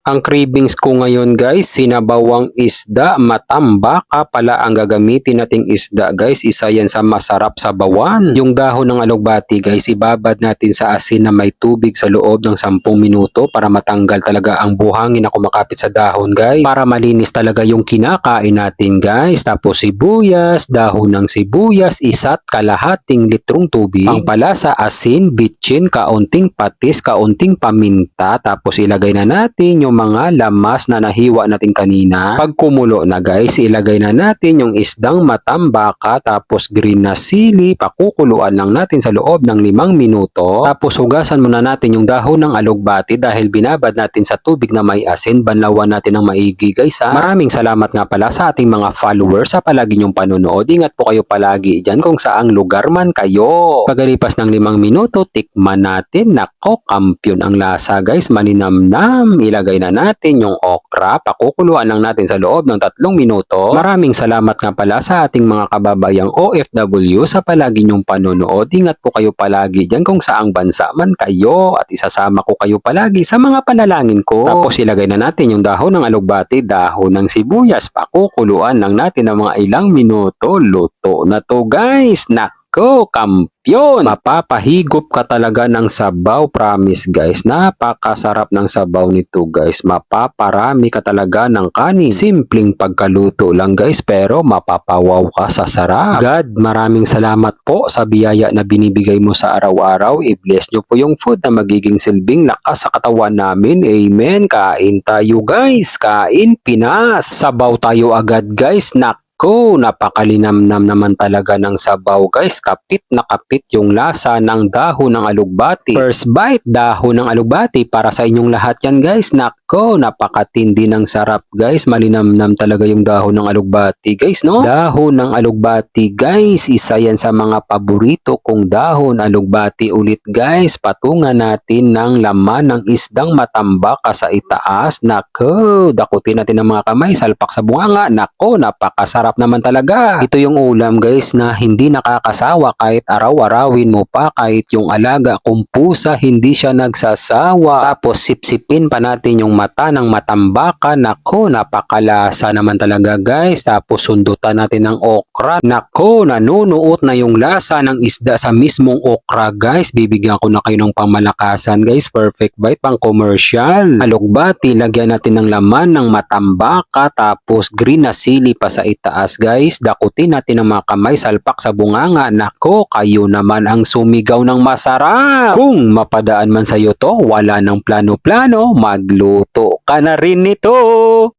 Ang cravings ko ngayon guys, sinabawang isda, matambaka pala ang gagamitin nating isda guys. Isa yan sa masarap sa bawan. Yung dahon ng alugbati guys, ibabad natin sa asin na may tubig sa loob ng 10 minuto para matanggal talaga ang buhangin na kumakapit sa dahon guys. Para malinis talaga yung kinakain natin guys. Tapos sibuyas, dahon ng sibuyas, isa't kalahating litrong tubig. Pangpalasa, asin, bitchin, kaunting patis, kaunting paminta. Tapos ilagay na natin yung mga lamas na nahiwa natin kanina. Pag kumulo na guys, ilagay na natin yung isdang matambaka tapos green na sili. Pakukuluan lang natin sa loob ng 5 minuto. Tapos hugasan muna natin yung dahon ng alugbati dahil binabad natin sa tubig na may asin. Banlawan natin ng maigi guys ha. Maraming salamat nga pala sa ating mga followers sa palagi nyong panonood. Ingat po kayo palagi dyan kung saang lugar man kayo. Pagkalipas ng 5 minuto, tikman natin. Nako, kampiyon ang lasa guys. Maninamnam. Ilagay na natin yung okra. Pakukuluan lang natin sa loob ng 3 minuto. Maraming salamat nga pala sa ating mga kababayang OFW sa palagi nyong panonood. Ingat po kayo palagi dyan kung saang bansa man kayo at isasama ko kayo palagi sa mga panalangin ko. Tapos ilagay na natin yung dahon ng alugbati, dahon ng sibuyas. Pakukuluan lang natin ng mga ilang minuto. Luto na to guys. Nako, kampiyon! Mapapahigop ka talaga ng sabaw, promise guys. Napakasarap ng sabaw nito guys. Mapaparami ka talaga ng kanin. Simpleng pagkaluto lang guys pero mapapawaw ka sa sarap. God, maraming salamat po sa biyaya na binibigay mo sa araw-araw. I-bless nyo po yung food na magiging silbing lakas sa katawan namin. Amen. Kain tayo guys. Kain Pinas. Sabaw tayo agad guys. Napakalinamnam naman talaga ng sabaw guys. Kapit na kapit yung lasa ng dahon ng alugbati. First bite, dahon ng alugbati para sa inyong lahat yan guys. Nako, napakatindi ng sarap guys. Malinamnam talaga yung dahon ng alugbati guys, no? Dahon ng alugbati guys, isa yan sa mga paborito kong dahon. Alugbati ulit guys. Patungan natin ng laman ng isdang matambaka sa itaas. Nako, dakutin natin ang mga kamay, salpak sa bunganga. Nako, napakasarap naman talaga. Ito yung ulam guys na hindi nakakasawa kahit araw-arawin mo pa, kahit yung alaga kung pusa hindi siya nagsasawa. Tapos sipsipin pa natin yung mata ng matambaka. Nako, napakalasa naman talaga guys. Tapos sundutan natin ng okra. Nako, nanunuot na yung lasa ng isda sa mismong okra guys. Bibigyan ko na kayo ng pamalakasan guys. Perfect bite pang commercial. Alugbati, lagyan natin ng laman ng matambaka tapos green na sili pa sa itaas guys. Dakutin natin ang mga kamay, salpak sa bunganga. Nako, kayo naman ang sumigaw ng masarap. Kung mapadaan man sa iyo to, wala nang plano-plano, magluto ka na rin nito.